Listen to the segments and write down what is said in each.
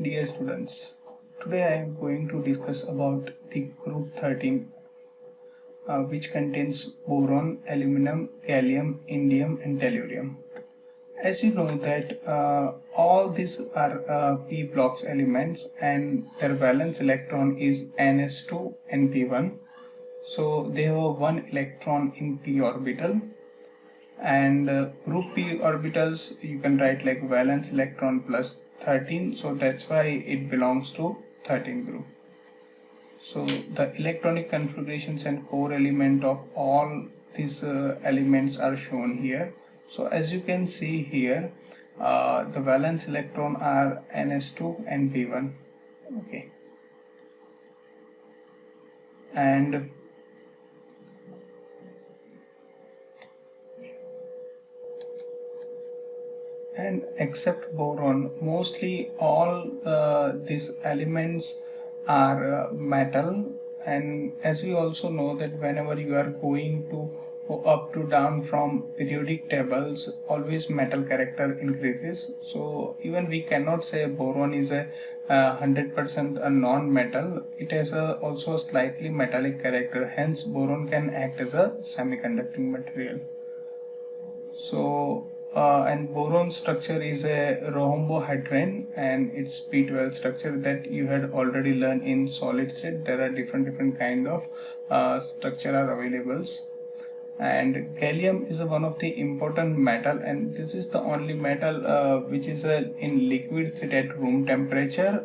Dear students, today I am going to discuss about the group 13 which contains boron, aluminum, gallium, indium and tellurium. As you know that all these are p blocks elements and their valence electron is ns2 and p1. So they have one electron in p orbital, and group p orbitals you can write like valence electron plus 13, so that's why it belongs to 13 group. So the electronic configurations and core element of all these elements are shown here. So as you can see here, the valence electron are ns2 and p1. Okay, and except boron, mostly all these elements are metal. And as we also know that whenever you are going to go up to down from periodic tables, always metal character increases. So even we cannot say boron is a 100% a non-metal. It has also a slightly metallic character, hence boron can act as a semiconducting material. So and boron structure is a rhombohedron, and its p12 structure that you had already learned in solid state. There are different kind of structure are available. And gallium is one of the important metal, and this is the only metal which is in liquid state at room temperature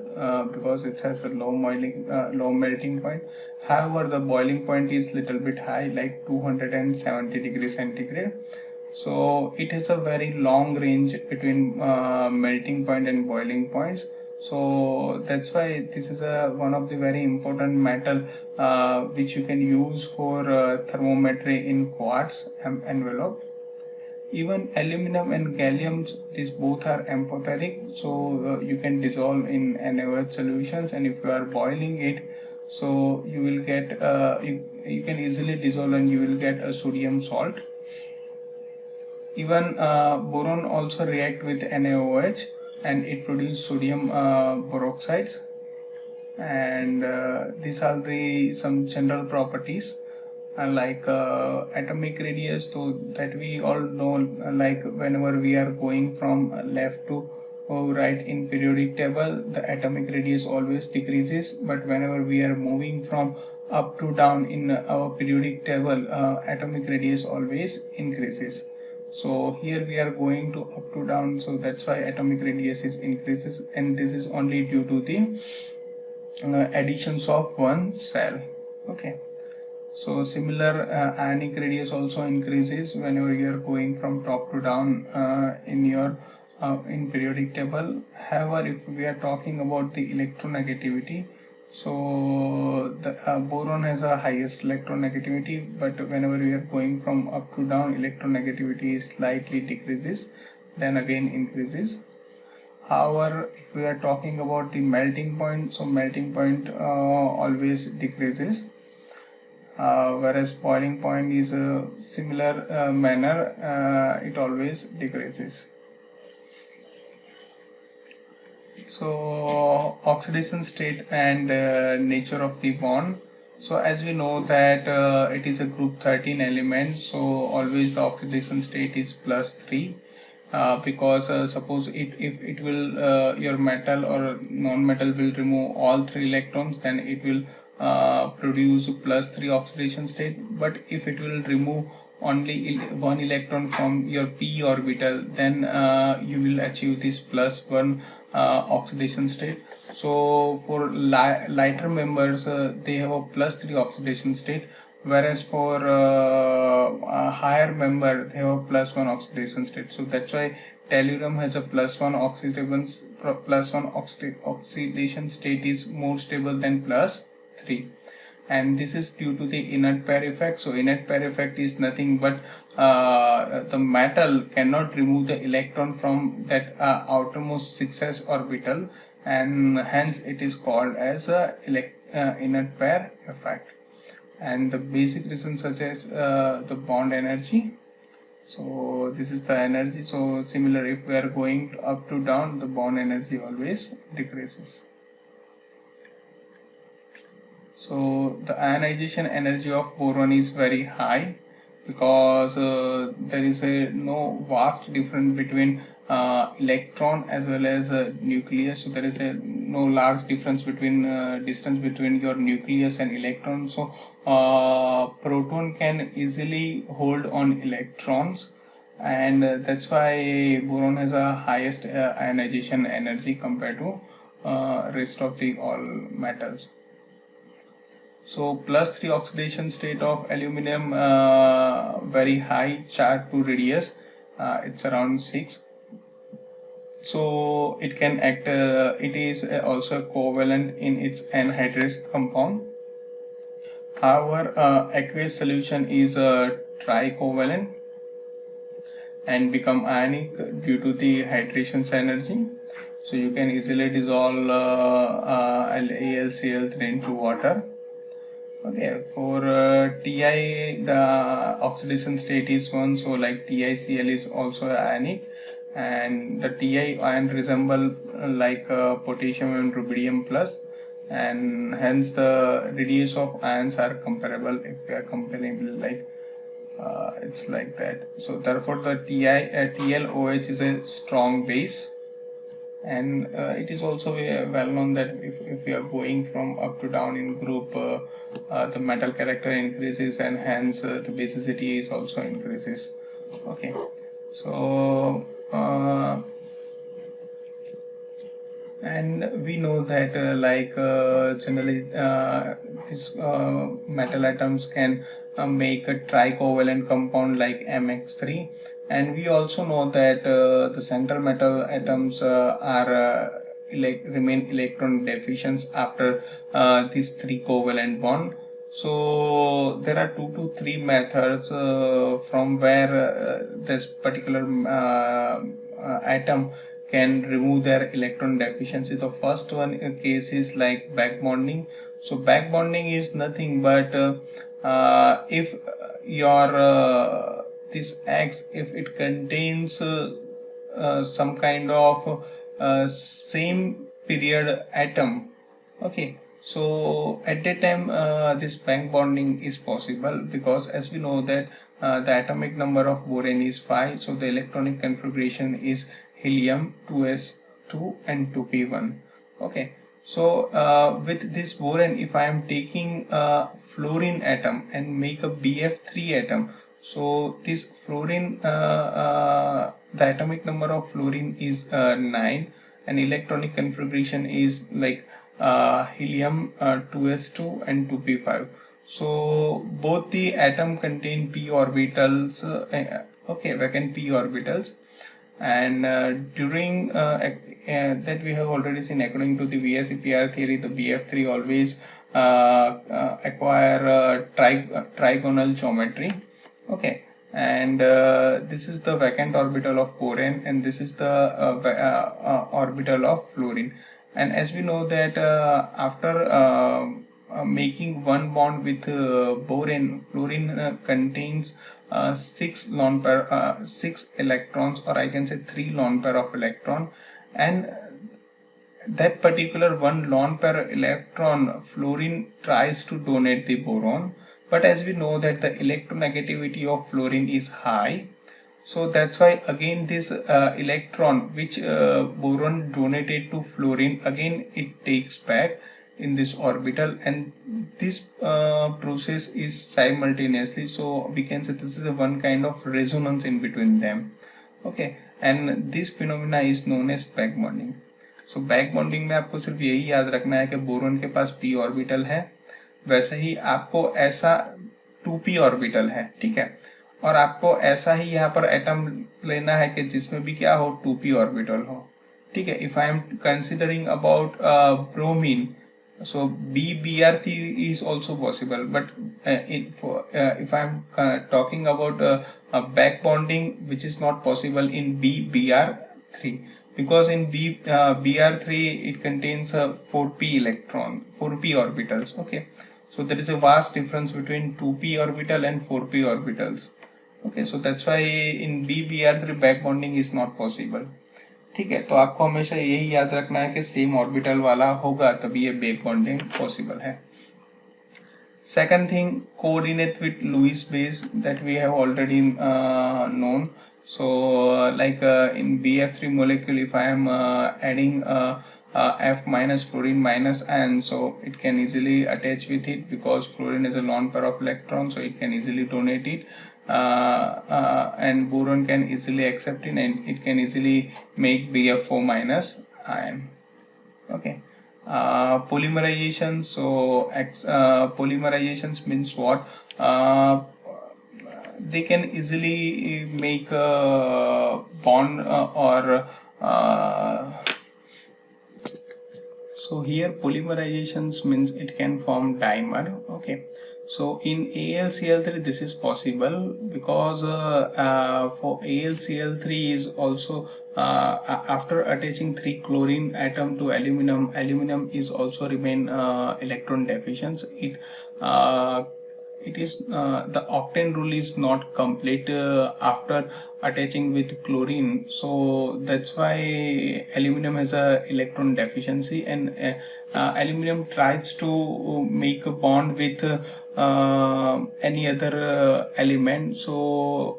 because it has a low melting point. However, the boiling point is little bit high, like 270 degrees centigrade. So it has a very long range between melting point and boiling points. So that's why this is one of the very important metal which you can use for thermometry in quartz envelope. Even aluminum and gallium, these both are amphoteric, so you can dissolve in NaOH solutions, and if you are boiling it, so you will get you can easily dissolve and you will get a sodium salt. Even boron also react with NaOH and it produces sodium peroxides. And these are the some general properties like atomic radius, so that we all know, like whenever we are going from left to right in periodic table, the atomic radius always decreases, but whenever we are moving from up to down in our periodic table, atomic radius always increases. So here we are going to up to down, so that's why atomic radius is increases, and this is only due to the additions of one cell. Okay, so similar ionic radius also increases whenever you are going from top to down in your in periodic table. However, if we are talking about the electronegativity, so the boron has a highest electronegativity, but whenever we are going from up to down, electronegativity slightly decreases, then again increases. However, if we are talking about the melting point, so melting point always decreases, whereas boiling point is a similar manner, it always decreases. So oxidation state and nature of the bond. So as we know that it is a group 13 element, so always the oxidation state is +3 because suppose if it will your metal or non-metal will remove all 3 electrons, then it will produce +3 oxidation state. But if it will remove only one electron from your p orbital, then you will achieve this +1 oxidation state. So for lighter members, they have a +3 oxidation state, whereas for a higher member they have a +1 oxidation state. So that's why tellurium has a +1 oxidation state is more stable than +3, and this is due to the inert pair effect. So inert pair effect is nothing but the metal cannot remove the electron from that outermost 6s orbital, and hence it is called as a inert pair effect. And the basic reasons such as the bond energy. So this is the energy. So similar, if we are going up to down, the bond energy always decreases. So the ionization energy of boron is very high because there is no vast difference between electron as well as nucleus. So there is no large difference between distance between your nucleus and electron. So proton can easily hold on electrons, and that's why boron has a highest ionization energy compared to rest of the all metals. So +3 oxidation state of aluminum, very high charge to radius, it's around 6. So it can act, it is also covalent in its anhydrous compound. However, aqueous solution is tricovalent and become ionic due to the hydration energy. So you can easily dissolve AlCl3 into water. Okay, for Ti the oxidation state is 1, so like TiCl is also ionic, and the Ti ion resemble like potassium and rubidium plus, and hence the radius of ions are comparable if we are comparing like it's like that. So therefore the TLOH is a strong base, and it is also well known that if we are going from up to down in group, the metal character increases, and hence the basicity is also increases. Okay, so and we know that generally these metal atoms can make a tricovalent compound like MX3, and we also know that the central metal atoms remain electron deficient after these 3 covalent bond. So there are 2 to 3 methods from where this particular atom can remove their electron deficiency. The first one case is like back bonding. So back bonding is nothing but if your this X, if it contains some kind of same period atom, okay, so at that time this back bonding is possible, because as we know that the atomic number of boron is 5, so the electronic configuration is helium 2s2 and 2p1. Okay, so with this boron, if I am taking a fluorine atom and make a BF3 atom, so this fluorine, the atomic number of fluorine is 9, and electronic configuration is like helium 2s2 and 2p5. So both the atom contain p orbitals, okay, vacant p orbitals, and during that we have already seen, according to the VSEPR theory, the BF3 always acquire trigonal geometry. Okay, and this is the vacant orbital of boron, and this is the orbital of fluorine. And as we know that after making one bond with boron, fluorine contains 6 lone pair, 6 electrons, or I can say 3 lone pair of electron, and that particular one lone pair electron fluorine tries to donate the boron, but as we know that the electronegativity of fluorine is high, so that's why again this electron which boron donated to fluorine, again it takes back in this orbital, and this process is simultaneously, so we can say this is a one kind of resonance in between them. Okay, and this phenomena is known as back bonding. So back bonding में आपको सिर्फ यही याद रखना है कि boron के पास p orbital है, वैसे ही आपको ऐसा 2p ऑर्बिटल है, ठीक है, और आपको ऐसा ही यहाँ पर एटम लेना है कि जिसमें भी क्या हो, 2p ऑर्बिटल हो, ठीक है. If I am considering about bromine, so BBr3 is also possible, but if I am talking about back bonding, which is not possible in BBr3, because in BR3 it contains 4p electron, 4p orbitals. Okay, so there is a vast difference between 2p orbital and 4p orbitals. Okay, so that's why in BBr3 back bonding is not possible. ठीक है, तो आपको हमेशा यही याद रखना है कि सेम ऑर्बिटल वाला होगा तभी ये बैक बॉन्डिंग पॉसिबल है. Second thing, coordinate with Lewis base that we have already known. So like in BF3 molecule, if I am adding F minus fluorine minus N, so it can easily attach with it because fluorine is a lone pair of electrons, so it can easily donate it. And boron can easily accept it, and it can easily make BF4 minus ion. Okay. Polymerization. So polymerizations means what? They can easily make a bond so here polymerizations means it can form dimer. Okay, so in AlCl3 this is possible because for AlCl3 is also after attaching 3 chlorine atom to aluminum is also remain electron deficient. It is the octane rule is not complete after attaching with chlorine, so that's why aluminum has a electron deficiency, and aluminum tries to make a bond with any other element, so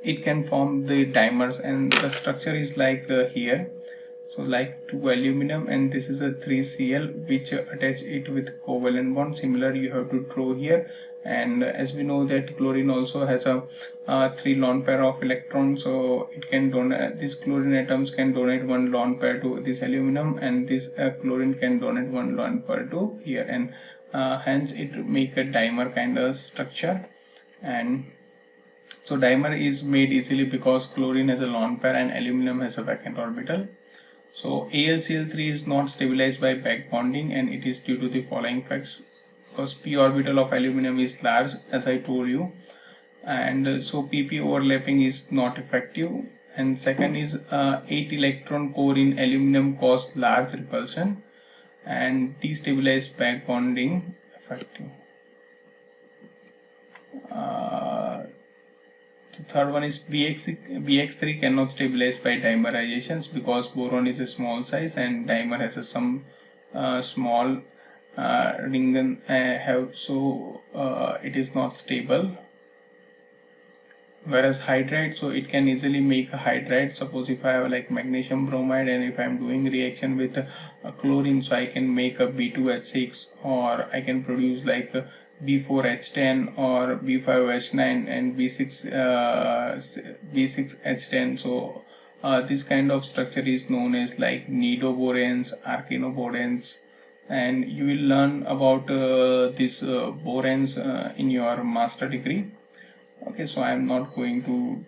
it can form the dimers, and the structure is like here. So like 2 aluminum, and this is a 3Cl which attach it with covalent bond. Similar you have to draw here. And as we know that chlorine also has a 3 lone pair of electrons, so it can donate, these chlorine atoms can donate 1 lone pair to this aluminum, and this chlorine can donate 1 lone pair to here, and hence it make a dimer kind of structure. And so dimer is made easily because chlorine has a lone pair and aluminum has a vacant orbital. So AlCl3 is not stabilized by back bonding, and it is due to the following facts. Because p orbital of aluminum is large, as I told you, and so pp overlapping is not effective. And second is 8 electron core in aluminum cause large repulsion and destabilized back bonding effective. The third one is BX3 cannot stabilize by dimerizations because boron is a small size and dimer has some small ring have, so it is not stable. Whereas hydride, so it can easily make a hydride. Suppose if I have like magnesium bromide, and if I am doing reaction with chlorine, so I can make a B2H6, or I can produce like a B4H10 or B5H9 and B6H10. So this kind of structure is known as like nidoboranes, archenoboranes, and you will learn about these boranes in your master degree. Okay, so I am not going to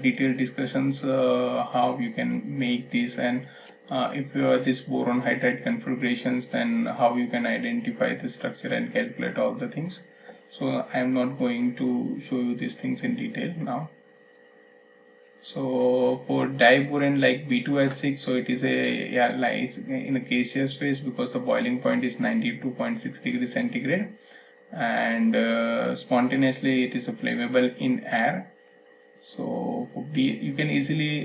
detailed discussions how you can make this, and if you have this boron hydride configurations, then how you can identify the structure and calculate all the things. So I am not going to show you these things in detail now. So for diboron like B2H6, so it is a like it's in a gaseous phase because the boiling point is 92.6 degrees centigrade, and spontaneously it is flammable in air. So for you can easily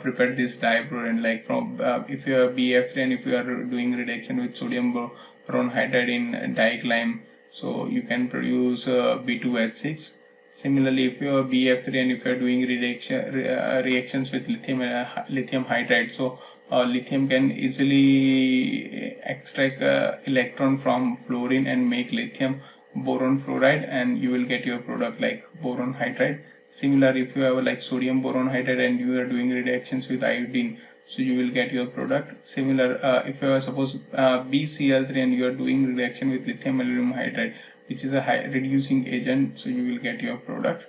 prepare this diboron like from if you have BF3 and if you are doing reduction with sodium boron hydride in diclime, so you can produce B2H6. Similarly, if you have BF3 and if you are doing reactions with lithium hydride, so lithium can easily extract electron from fluorine and make lithium boron fluoride, and you will get your product like boron hydride. Similar, if you have like sodium boron hydride and you are doing reactions with iodine, so you will get your product. Similar, if you are suppose BCl3 and you are doing reaction with lithium aluminum hydride, which is a reducing agent, so you will get your product.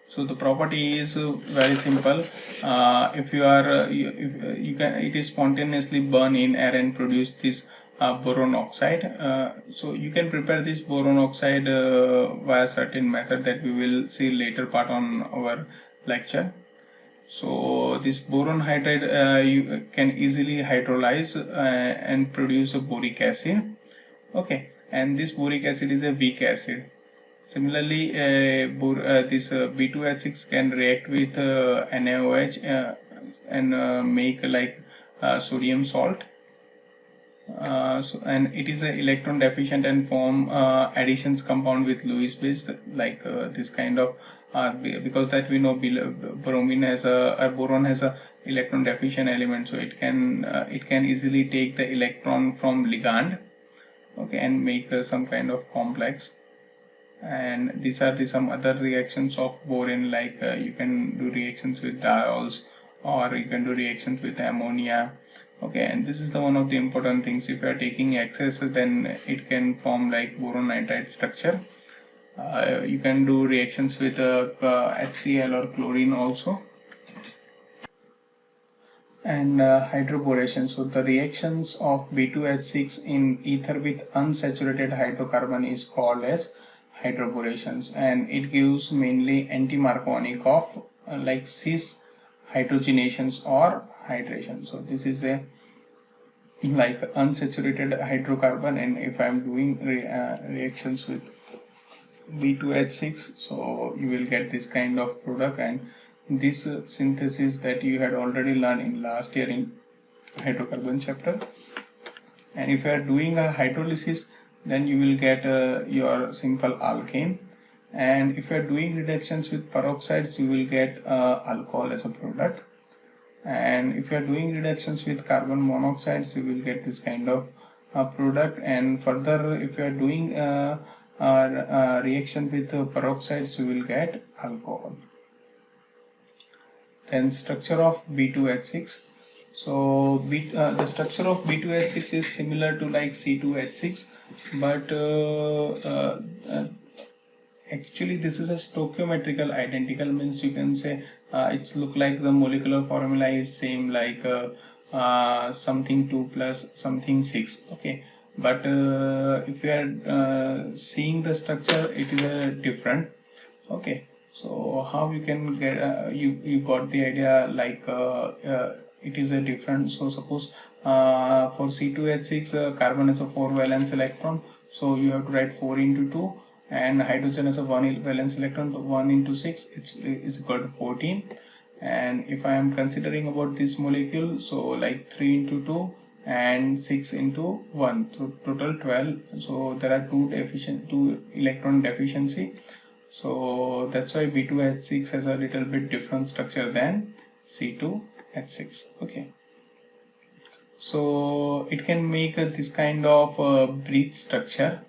So the property is very simple. If you are you can, it is spontaneously burn in air and produce this boron oxide. So you can prepare this boron oxide via certain method that we will see later part on our lecture. So this boron hydride you can easily hydrolyze and produce a boric acid. Okay, and this boric acid is a weak acid. Similarly, this B2H6 can react with NaOH and make like sodium salt. And it is an electron deficient and form additions compound with Lewis base, like this kind of because that we know bromine has boron has a electron deficient element, so it can easily take the electron from ligand, okay, and make some kind of complex. And these are some other reactions of boron, like you can do reactions with diols, or you can do reactions with ammonia. Okay, and this is the one of the important things. If you are taking excess, then it can form like boron nitride structure. You can do reactions with HCl or chlorine also. And hydroboration. So the reactions of B2H6 in ether with unsaturated hydrocarbon is called as hydroborations, and it gives mainly anti-Markovnikov like cis hydrogenations or hydration. So this is a like unsaturated hydrocarbon, and if I am doing reactions with B2H6, so you will get this kind of product. And this synthesis that you had already learned in last year in hydrocarbon chapter. And if you are doing a hydrolysis, then you will get your simple alkane. And if you are doing reductions with peroxides, you will get alcohol as a product. And if you are doing reductions with carbon monoxides, you will get this kind of product. And further, if you are doing reaction with peroxides, you will get alcohol. Then structure of B2H6. So the structure of B2H6 is similar to like C2H6, but actually this is a stoichiometrical identical, means you can say it's look like the molecular formula is same, like something 2 plus something 6. Okay, but if you are seeing the structure, it is different. Okay, so how you can get you got the idea, like it is a different. So suppose for C2H6 carbon is a 4 valence electron, so you have to write 4 into 2, and hydrogen is a 1 valence electron, 1 into 6 it's equal to 14. And if I am considering about this molecule, so like 3 into 2 and 6 into 1, so total 12. So there are two electron deficiency. So that's why B2H6 has a little bit different structure than C2H6. Okay, so it can make this kind of breach structure,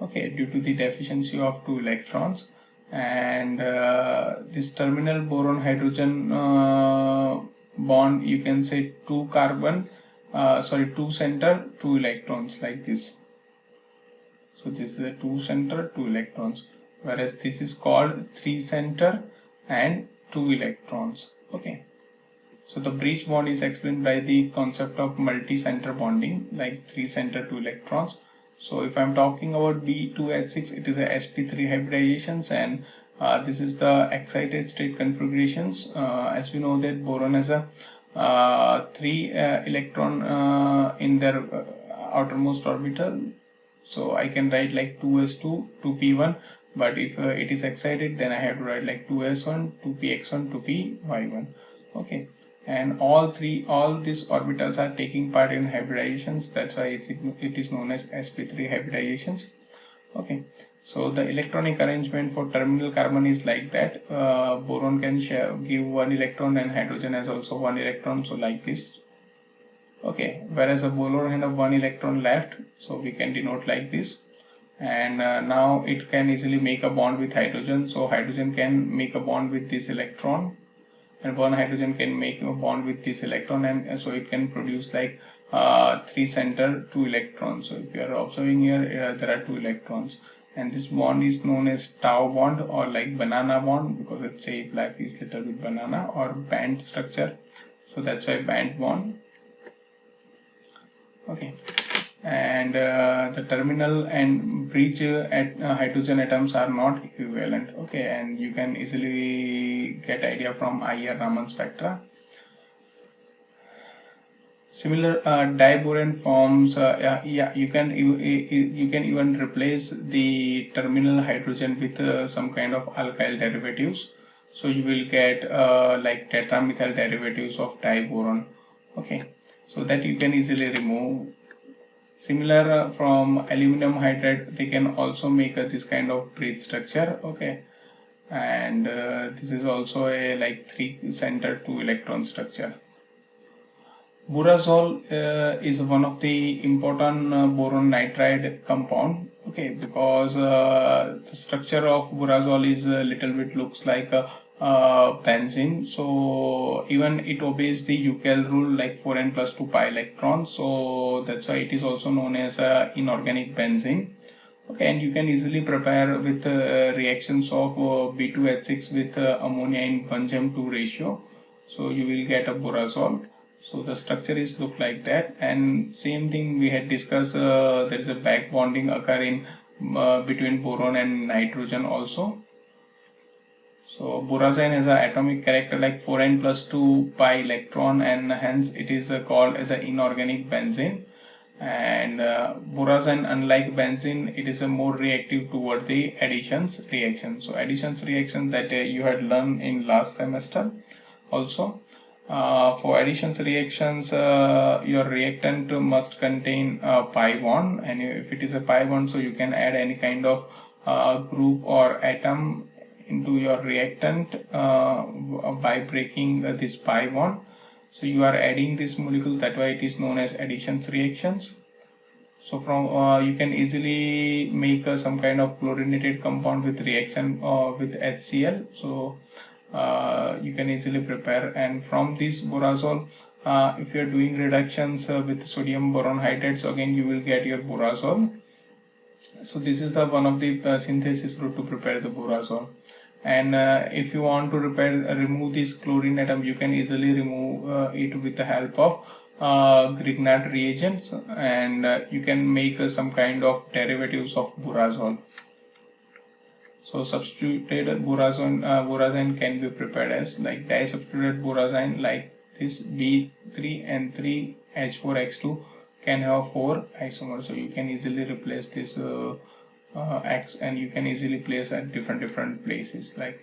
okay, due to the deficiency of 2 electrons. And this terminal boron hydrogen bond, you can say 2 carbon, 2 center 2 electrons, like this. So this is a 2 center 2 electrons, whereas this is called 3 center and 2 electrons. Okay, so the breach bond is explained by the concept of multi-center bonding, like 3 center 2 electrons. So if I'm talking about B2H6, it is a sp3 hybridizations, and this is the excited state configurations. As we know that boron has a 3 electron in their outermost orbital. So I can write like 2s2, 2p1, but if it is excited, then I have to write like 2s1, 2px1, 2py1. Okay, and all these orbitals are taking part in hybridizations. That's why it is known as sp3 hybridizations. Okay, so the electronic arrangement for terminal carbon is like that. Boron can give 1 electron, and hydrogen has also 1 electron, so like this. Okay, whereas a boron has 1 electron left, so we can denote like this. And now it can easily make a bond with hydrogen, so hydrogen can make a bond with this electron, and one hydrogen can make a bond with this electron, and so it can produce like 3 center 2 electrons. So if you are observing here, there are 2 electrons, and this bond is known as tau bond, or like banana bond, because it's shaped like this little bit banana, or band structure, so that's why band bond. Okay, and the terminal and breach at hydrogen atoms are not equivalent. Okay, and you can easily get idea from IR Raman spectra. Similar diboron forms, yeah, you can even replace the terminal hydrogen with some kind of alkyl derivatives. So you will get like tetramethyl derivatives of diboron. Okay, so that you can easily remove. Similar from aluminum hydride, they can also make this kind of breath structure. Okay, and this is also a like 3-center 2-electron structure. Burazole is one of the important boron nitride compound. Okay, because the structure of burazole is a little bit looks like a benzene. So even it obeys the UCAL rule like 4n plus 2 pi electrons. So that's why it is also known as inorganic benzene. Okay, and you can easily prepare with reactions of B2H6 with ammonia in 1:2 ratio. So you will get a burazole. So the structure is look like that, and same thing we had discussed. There is a back bonding occur in between boron and nitrogen also. So borazine has an atomic character like 4n plus 2 pi electron, and hence it is called as an inorganic benzene. And borazine, unlike benzene, it is a more reactive toward the additions reaction. So additions reaction that you had learned in last semester also. For additions reactions, your reactant must contain pi bond, and if it is a pi bond, so you can add any kind of group or atom into your reactant by breaking this pi bond. So you are adding this molecule, that why it is known as additions reactions. So from you can easily make some kind of chlorinated compound with reaction with HCl. So you can easily prepare, and from this borazole, if you are doing reductions with sodium boron hydrate, so again you will get your borazole. So this is the one of the synthesis route to prepare the borazole. And if you want to remove this chlorine atom, you can easily remove it with the help of Grignard reagents, and you can make some kind of derivatives of borazole. So substituted borazine can be prepared as like disubstituted borazine, like this B3N3H4X2 can have 4 isomers. So you can easily replace this X, and you can easily place at different places, like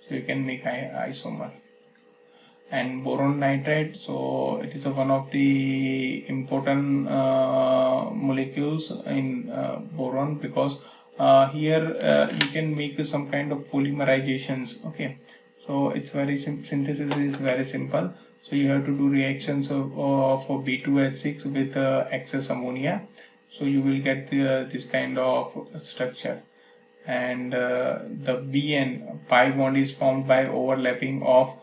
so you can make isomer. And boron nitride, so it is one of the important molecules in boron, because here you can make some kind of polymerizations. Okay, so it's very synthesis is very simple. So you have to do reactions for B2H6 with excess ammonia. So you will get this kind of structure, and the BN pi bond is formed by overlapping of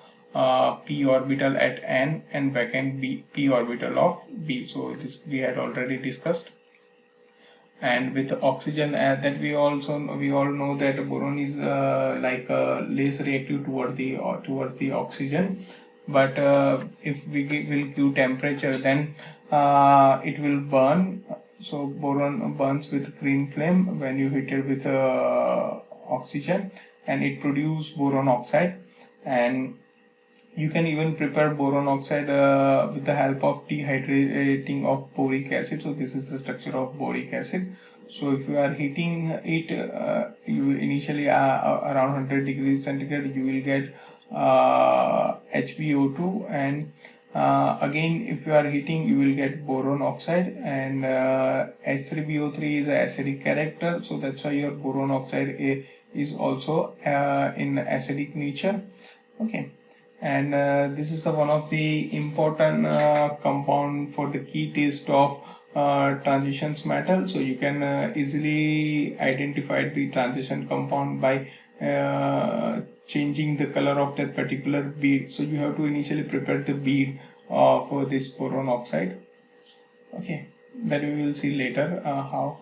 p orbital at n and vacant p orbital of b. So this we had already discussed. And with oxygen, that we all know that boron is like less reactive toward the oxygen, but if we will give temperature, then it will burn. So boron burns with green flame when you hit it with oxygen, and it produces boron oxide. And you can even prepare boron oxide with the help of dehydrating of boric acid. So this is the structure of boric acid. So if you are heating it, you initially around 100 degrees centigrade, you will get HbO2, and again if you are heating, you will get boron oxide, and H3BO3 is an acidic character, so that's why your boron oxide is also in acidic nature. Okay. And this is the one of the important compound for the key test of transitions metal. So you can easily identify the transition compound by changing the color of that particular bead. So you have to initially prepare the bead for this boron oxide. Okay, that we will see later how.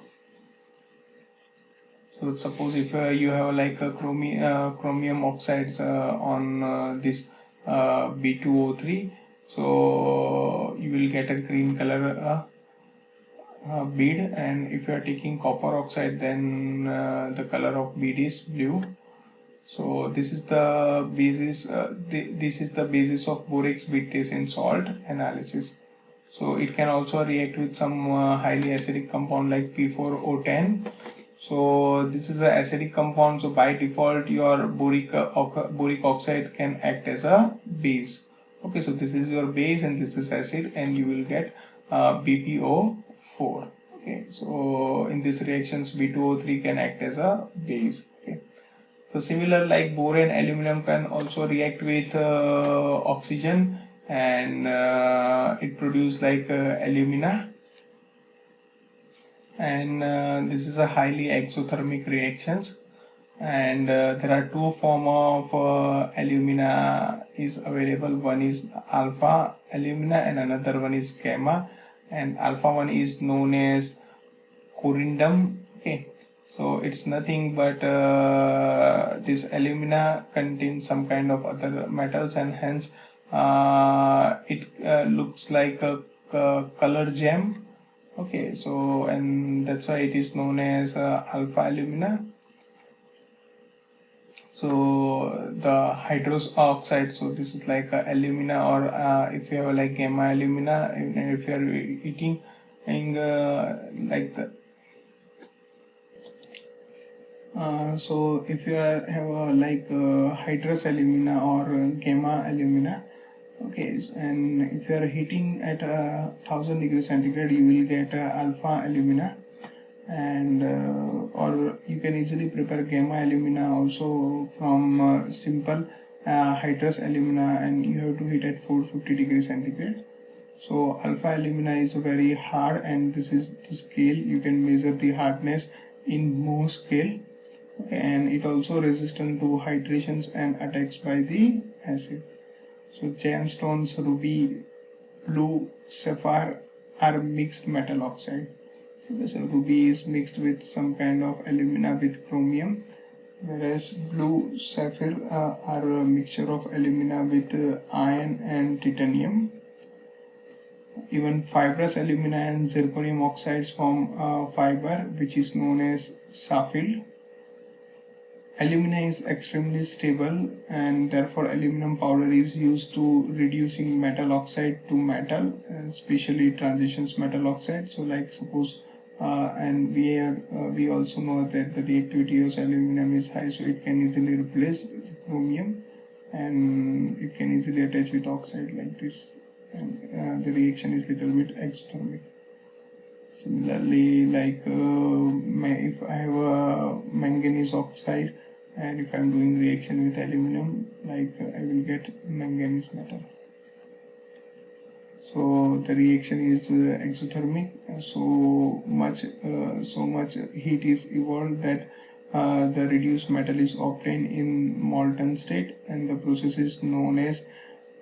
So suppose if you have like a chromium oxides on this B2O3, so you will get a green color bead, and if you are taking copper oxide, then the color of bead is blue. So this is the basis. This is the basis of borax bittase in salt analysis. So it can also react with some highly acidic compound like P4O10. So this is an acidic compound. So by default, your boric oxide can act as a base. Okay, so this is your base and this is acid, and you will get BPO4. Okay, so in these reactions, B2O3 can act as a base. Okay. So similar like boron and aluminum can also react with oxygen, and it produces like alumina, and this is a highly exothermic reactions, and there are two form of alumina is available. One is alpha alumina and another one is gamma, and alpha one is known as corundum. Okay, so it's nothing but this alumina contains some kind of other metals, and hence it looks like a color gem. Okay, so and that's why it is known as alpha alumina. So the hydrous oxide, so this is like alumina, or if you have like gamma alumina, and if you are eating like the so if you have like hydrous alumina or gamma alumina, okay, and if you are heating at 1000 degrees centigrade, you will get alpha alumina, and or you can easily prepare gamma alumina also from simple hydrous alumina, and you have to heat at 450 degrees centigrade. So alpha alumina is very hard, and this is the scale. You can measure the hardness in Mohs scale, and it also resistant to hydrations and attacks by the acid. So gemstones, ruby, blue, sapphire are mixed metal oxide. So ruby is mixed with some kind of alumina with chromium, whereas blue sapphire are a mixture of alumina with iron and titanium. Even fibrous alumina and zirconium oxides form fiber, which is known as sapphire. Alumina is extremely stable, and therefore aluminum powder is used to reducing metal oxide to metal, especially transitions metal oxide. So like suppose and we also know that the reactivity of aluminum is high, so it can easily replace the chromium, and it can easily attach with oxide like this, and the reaction is little bit exothermic. Similarly, like if I have a manganese oxide, and if I am doing reaction with aluminum, like I will get manganese metal. So the reaction is exothermic. So much heat is evolved that the reduced metal is obtained in molten state, and the process is known as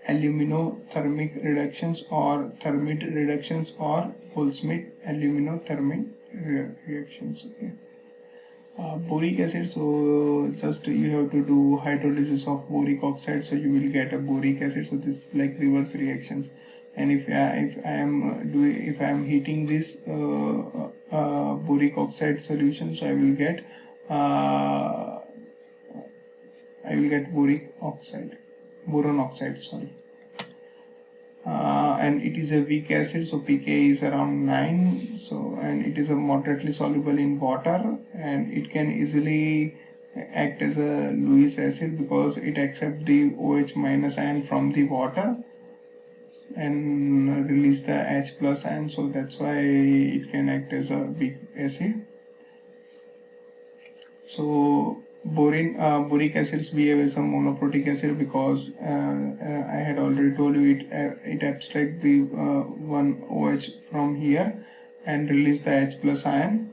aluminothermic reductions or thermit reductions or Goldschmidt aluminothermic reactions. Okay. Boric acid, so just you have to do hydrolysis of boric oxide, so you will get a boric acid. So this is like reverse reactions. And if I am heating this boric oxide solution, so I will get boric oxide, boron oxide, sorry. And it is a weak acid, so pK is around 9. So, and it is a moderately soluble in water, and it can easily act as a Lewis acid because it accepts the OH minus ion from the water and release the H plus ion, so that's why it can act as a weak acid. So boric acids behave as a monoprotic acid because I had already told you it abstracts the one OH from here and release the H plus ion.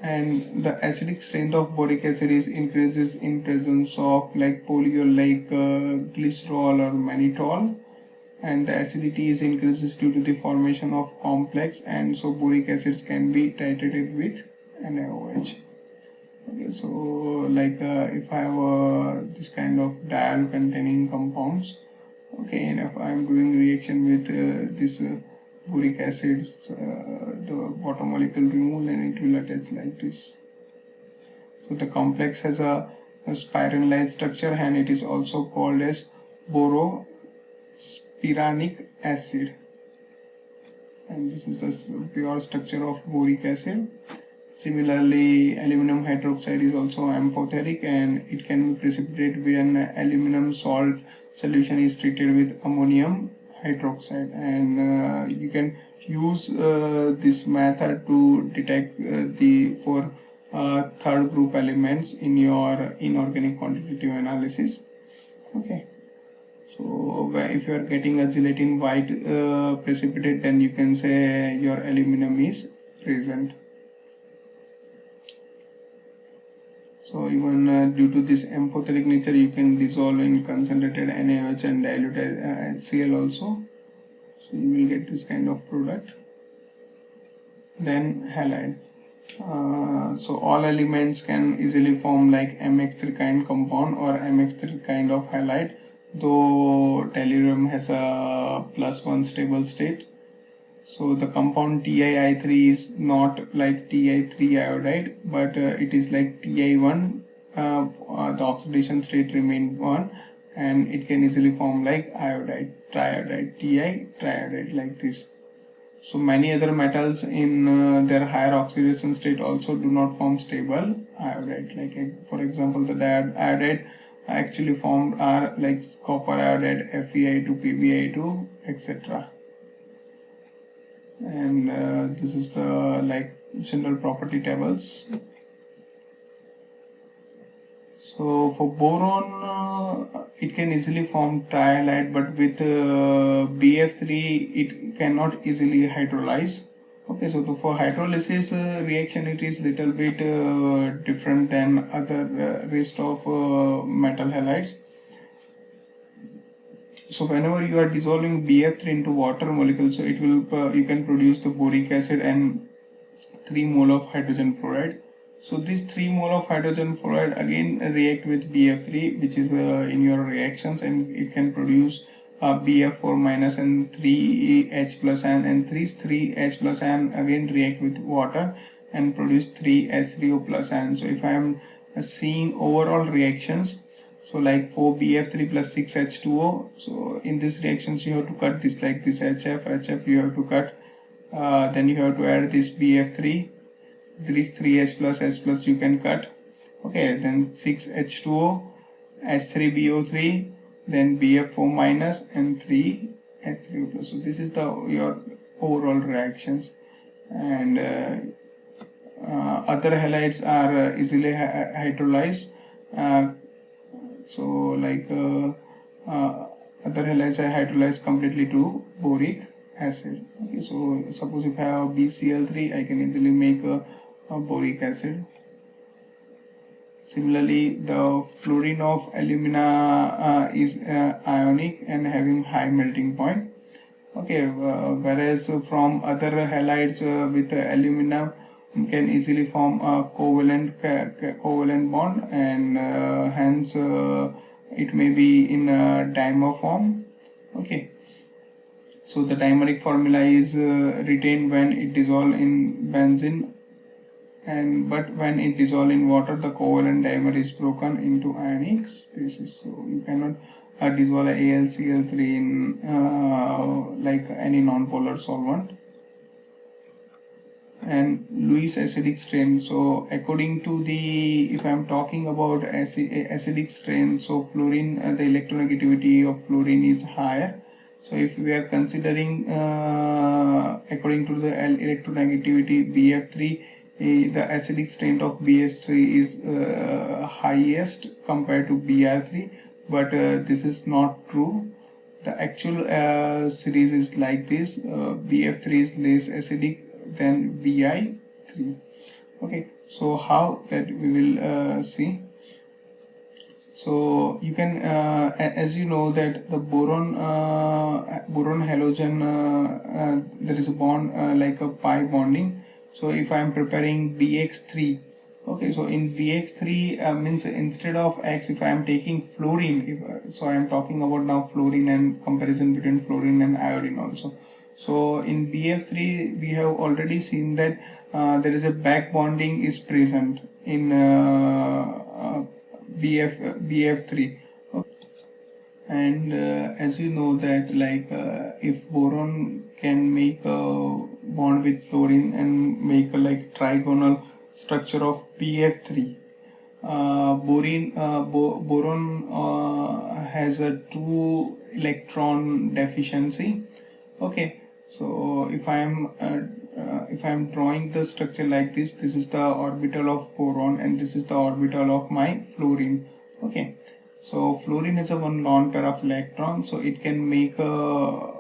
And the acidic strength of boric acid is increases in presence of like polyol like glycerol or mannitol, and the acidity is increases due to the formation of complex, and so boric acids can be titrated with NaOH. Okay, so like if I have this kind of diol containing compounds, okay, and if I am doing reaction with this boric acid, the water molecule removes and it will attach like this. So the complex has a spiralized structure, and it is also called as borospiranic acid. And this is the pure structure of boric acid. Similarly, aluminum hydroxide is also amphoteric, and it can be precipitated when aluminum salt solution is treated with ammonium hydroxide. And you can use this method to detect the third group elements in your inorganic quantitative analysis. Okay. So if you are getting a gelatin white precipitate, then you can say your aluminum is present. So even due to this amphoteric nature, you can dissolve in concentrated NaOH and diluted HCl also. So you will get this kind of product. Then halide. So all elements can easily form like MX3 kind compound or MX3 kind of halide, though tellurium has a +1 stable state. So the compound TiI3 is not like Ti3 iodide, but it is like Ti1. The oxidation state remains 1, and it can easily form like iodide, triiodide, Ti triiodide, like this. So many other metals in their higher oxidation state also do not form stable iodide. Like for example, the iodide actually formed are like copper iodide, FeI2, PbI2, etc. And this is the like general property tables. So for boron, it can easily form trihalide, but with BF3 it cannot easily hydrolyze. Okay, so for hydrolysis reaction, it is little bit different than other rest of metal halides. So whenever you are dissolving BF3 into water molecules, so it will you can produce the boric acid and 3 mole of hydrogen fluoride. So these 3 mole of hydrogen fluoride again react with BF3, which is in your reactions, and it can produce BF4 minus and 3H plus and 3H plus and again react with water and produce 3H3O plus and. So if I am seeing overall reactions, so like 4BF3 plus 6H2O, so in these reactions you have to cut this like this HF you have to cut, then you have to add this BF3, this 3H plus you can cut. Okay, then 6H2O, H3BO3, then BF4 minus and 3H3O plus. So this is your overall reactions. And other halides are easily hydrolyzed. So like other halides are hydrolyzed completely to boric acid. Okay, so suppose if I have BCl3, I can easily make a boric acid. Similarly, the fluorine of alumina is ionic and having high melting point. Okay, whereas from other halides with aluminum can easily form a covalent bond, and hence it may be in a dimer form. Okay, so the dimeric formula is retained when it dissolves in benzene, but when it dissolves in water, the covalent dimer is broken into ionic spaces. So you cannot dissolve AlCl3 in like any non-polar solvent. And Lewis acidic strain. So according to the, if I am talking about acidic strain, so fluorine, the electronegativity of fluorine is higher. So if we are considering according to the electronegativity BF3, the acidic strain of BS3 is highest compared to BR3, but this is not true. The actual series is like this: BF3 is less acidic than Bi3. Okay, so how that we will see. So you can, as you know that the boron halogen, there is a bond like a pi bonding. So if I am preparing BX3, okay, so in BX3 means instead of X, if I am taking fluorine, so I am talking about now fluorine and comparison between fluorine and iodine also. So in BF3 we have already seen that there is a back bonding is present in BF3. And as you know that if boron can make a bond with fluorine and make a trigonal structure of BF3, boron has a 2 electron deficiency. Okay, so if I am drawing the structure like this is the orbital of boron and this is the orbital of my fluorine. Okay, so fluorine is a one lone pair of electron, so it can make a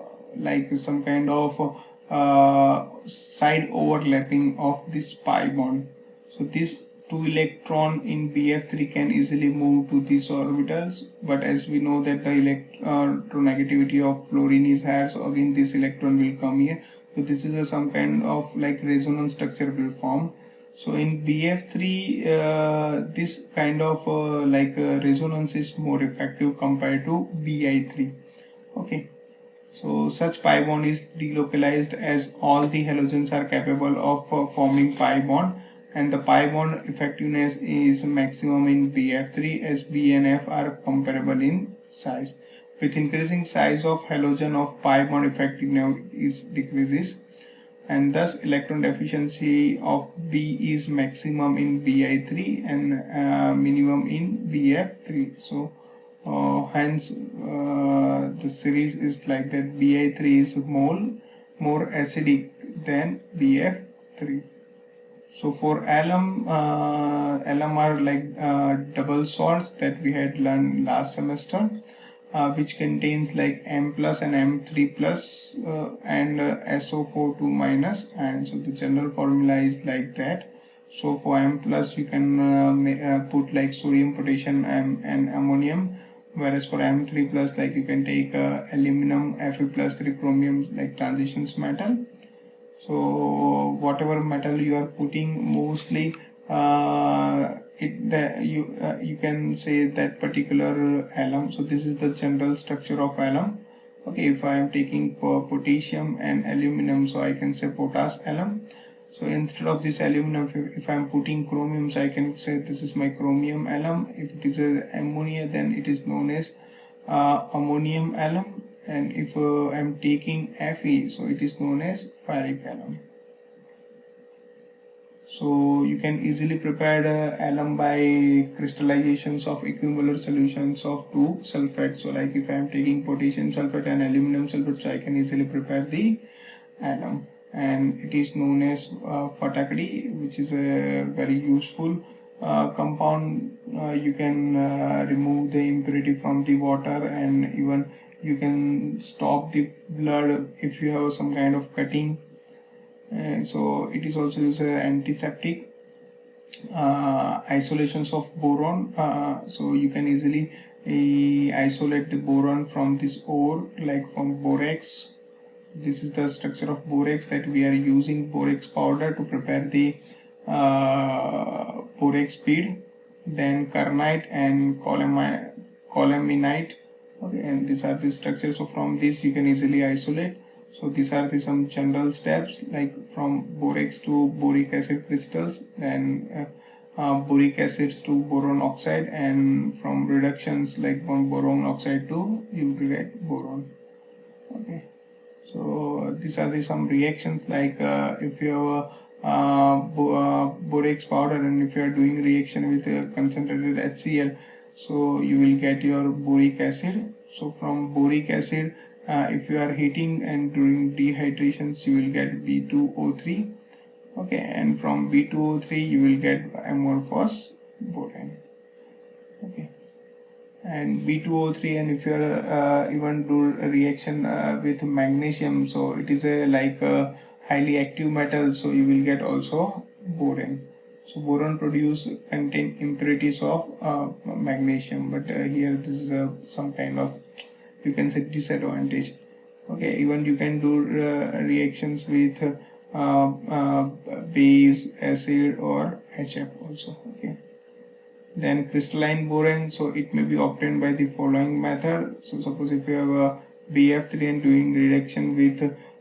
some kind of side overlapping of this pi bond. So this 2 electron in BF3 can easily move to these orbitals, but as we know that the electronegativity of fluorine is higher, so again this electron will come here. So this is some kind of resonance structure will form. So in BF3 this kind of resonance is more effective compared to Bi3. Okay, so such pi bond is delocalized as all the halogens are capable of forming pi bond, and the pi bond effectiveness is maximum in BF3 as B and F are comparable in size. With increasing size of halogen of pi bond effectiveness decreases, and thus electron deficiency of B is maximum in Bi3 and minimum in BF3. So hence the series is like that: Bi3 is more acidic than BF3. So for alum, alum are double salts that we had learned last semester, which contains M plus and M3 plus and SO4 2 minus, and so the general formula is like that. So for M plus you can put sodium, potassium, and ammonium, whereas for M3 plus you can take aluminum, Fe plus 3 chromium transitions metal. So whatever metal you are putting, mostly you can say that particular alum. So this is the general structure of alum. Okay, if I am taking potassium and aluminum, so I can say potash alum. So instead of this aluminum, if I am putting chromium, so I can say this is my chromium alum. If it is ammonia, then it is known as ammonium alum. And if I am taking Fe, so it is known as ferric alum. So you can easily prepare alum by crystallizations of equimolar solutions of two sulfates. So if I am taking potassium sulfate and aluminum sulfate, so I can easily prepare the alum, and it is known as Fatakdi, which is a very useful compound. You can remove the impurity from the water, and even you can stop the blood if you have some kind of cutting. So it is also used as antiseptic. Isolations of boron, so you can easily isolate the boron from this ore, like from borax. This is the structure of borax that we are using borax powder to prepare the borax bead, then kernite and colaminite. Okay, and these are the structures. So from this you can easily isolate. So these are some general steps, like from borax to boric acid crystals, then boric acids to boron oxide, and from reductions like from boron oxide to you will get boron. Okay, so these are some reactions, like if you have borax powder and if you are doing reaction with concentrated HCl, so you will get your boric acid. So from boric acid, if you are heating and during dehydrations, you will get B2O3. Okay, and from B2O3 you will get amorphous boron. Okay, and B2O3, and if you are even do a reaction with magnesium, so it is a highly active metal, so you will get also boron. So boron contain impurities of magnesium, but here this is some kind of, you can say, disadvantage. Okay, even you can do reactions with base, acid, or HF also. Okay, then crystalline boron, so it may be obtained by the following method. So suppose if you have a BF3 and doing reaction with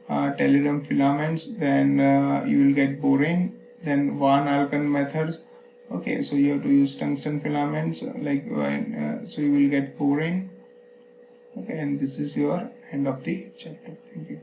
tellurium filaments, then you will get boron. Then Van Alken methods, Okay, so you have to use tungsten filaments, like so you will get boring. Okay, and this is your end of the chapter. Thank you.